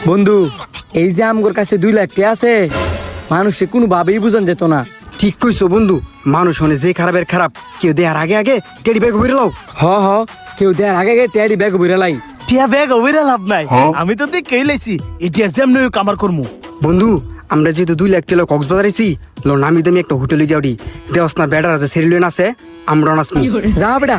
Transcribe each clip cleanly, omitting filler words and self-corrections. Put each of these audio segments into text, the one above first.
বন্ধু, এই যে আমগোর কাছে 2 লাখ টাকা আছে, মানুষে কোনো ভাবেই বুঝান যেত না। ঠিক কইছো বন্ধু, মানুষ হনে যে খারাপের খারাপ, কেউ দেয়ার আগে আগে টেডি ব্যাগ ভরে লাও। হ কেউ দেয় আগে আগে টেডি ব্যাগ বিড়ালাই। টিয়া ব্যাগ ওইরা লাভ নাই, আমি তো দেখেই লাইছি এটা যেমন কামার করমু। বন্ধু, আমরা যেহেতু 2 লাখ টাকা কক্সবাজার আইছি, লো নামি দামি একটা হোটেলে গিয়ে দেওয়াস না বেড়ার আছে সেরিলেন আছে, আমরা নাচমু। যা বেটা,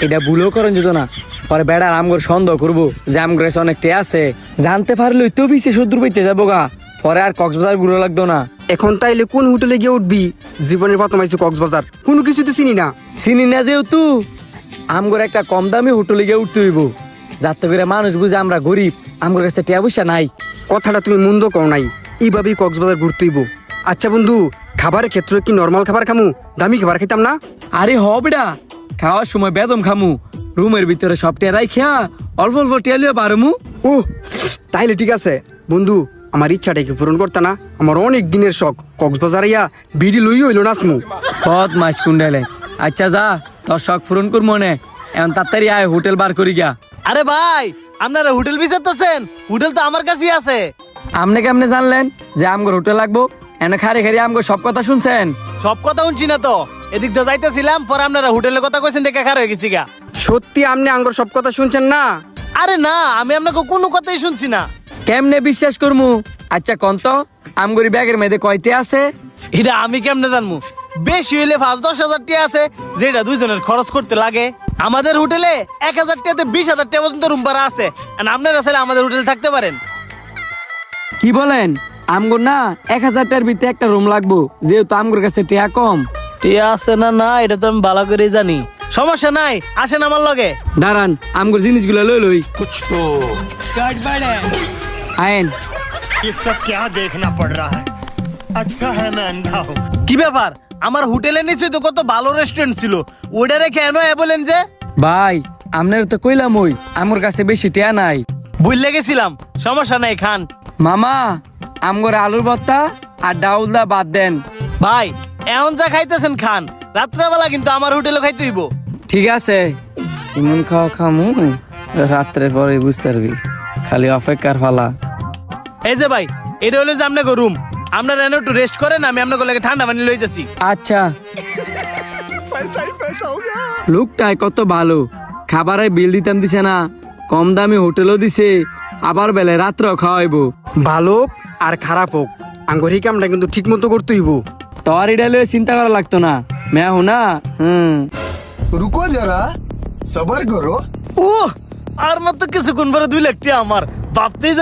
এটা ভুলও করেন যেত না। পরে বেড়ার আমগর সন্দেহ করবো যে আমগর কাছে অনেক টাকা আছে, জানতে পারলেই তো পিছিয়ে শত্রু বেঁচে যাবো গা। পরে আর কক্সবাজার ঘুরে লাগতো না। এখন তাইলে কোন হোটেলে গিয়ে উঠবি? জীবনের প্রথম আইছি কক্সবাজার, কোনো কিছু তো চিনি না। চিনি না যেহেতু আমগর একটা কম দামি হোটেলে গিয়ে উঠতে হইব, যাতে করে মানুষ বুঝে আমরা গরিব, আমগর কাছে টাকা পয়সা নাই। কথাটা তুমি মন্দ কও নাই, এইভাবেই কক্সবাজার ঘুরতে হইব। আচ্ছা বন্ধু, খাবারের ক্ষেত্রে কি নর্মাল খাবার খামু, দামি খাবার খাইতাম না? আরে হ বেটা, খাওয়ার সময় বেদম খামু, রুমের ভিতরে সব টেরাই খেয়া অল্প অল্প টেলিও পারমু। ও তাইলে ঠিক আছে বন্ধু, আমার ইচ্ছাটা কি পূরণ করতে না? আমার অনেক দিনের শখ কক্সবাজার ইয়া বিডি লই হইলো নাচমু। বহুত মাস কুন্ডালে। আচ্ছা যা, তোর শখ পূরণ করবো নে, এখন তাড়াতাড়ি আয় হোটেল বার করি গা। আরে ভাই, আপনারা হোটেল বিচারতেছেন? হোটেল তো আমার কাছেই আছে। আপনি কেমনে জানলেন যে আমগর হোটেল লাগবো? এনে খারে খারি আমগর সব কথা শুনছেন? সব কথা শুনছি না তো, এদিক দিয়ে যাইতেছিলাম, পরে আপনারা হোটেলের কথা কইছেন দেখে খারাপ হয়ে গেছি গা। সত্যি আপনি আঙ্গর সব কথা শুনছেন না? আরে না, আমি আপনাকে কোনো কথাই শুনছি না। কেমনে বিশ্বাস করমু? আচ্ছা কন্ত, আমগরি ব্যাগের মধ্যে কয়টা আছে? এটা আমি কেমনে জানবো? বেশি হইলে 5-10 হাজার টাকা আছে, যেটা দুইজনের খরচ করতে লাগে। আমাদের হোটেলে 1,000 টাকাতে 20,000 টাকা পর্যন্ত রুম ভাড়া আছে। আর আপনারা চাইলে আমাদের হোটেলে থাকতে পারেন। কি বলেন? আমগর না 1,000 টাকার ভিতরে একটা রুম লাগবো, যেহেতু আমগর কাছে টাকা কম। টিয়া আছে না না এটা তো আমি ভালো করে জানি, সমস্যা নাই, আসেন আমার লগে। দাঁড়ান, আমগর জিনিসগুলো লই লই। कुछ तो আইন। ये सब क्या देखना पड़ रहा है? अच्छा है मैं अंधा हूँ। কি ব্যাপার? আমার হোটেলের নিচে তো কত ভালো রেস্টুরেন্ট ছিল, ওইটারে কেন বলেন যে? ভাই, আপনার তো কইলাম ওই আমার কাছে বেশি টাকা নাই। ভুলে গেছিলাম, সমস্যা নাই, খান। মামা, আমগর আলুর ভর্তা আর ডাউল দা বাদ দেন। ভাই এখন যা খাইতেছেন খান, রাত্রেবেলা কিন্তু আমার হোটেলে খাইতে হইব। ঠিক আছে, ইমন খাওয়া খামু, রাত্রে পরে বুঝতে পারবি, খালি অপেক্ষার ফালা। এই যে ভাই, এটা হলো যে আপনাকে রুম, আপনারা এনে একটু রেস্ট করেন, আমি আপনাকে লাগে ঠান্ডা পানি লই যাচ্ছি। আচ্ছা। লোকটাই কত ভালো, খাবারের বিল দিতাম দিছে না, কম দামি হোটেলও দিছে, আবার বেলে রাত্রেও খাওয়াইবো। ভালো হোক আর খারাপ হোক, আঙ্গর এই কামটা কিন্তু ঠিক মতো করতে হইব। তোর এটা লয়ে চিন্তা করা লাগতো না, মেয়া হো না। रुको जरा सबर करो। ও আর মাত্র কিছুক্ষণ পরে 2 লাখ টাকা আমার ভাবতেই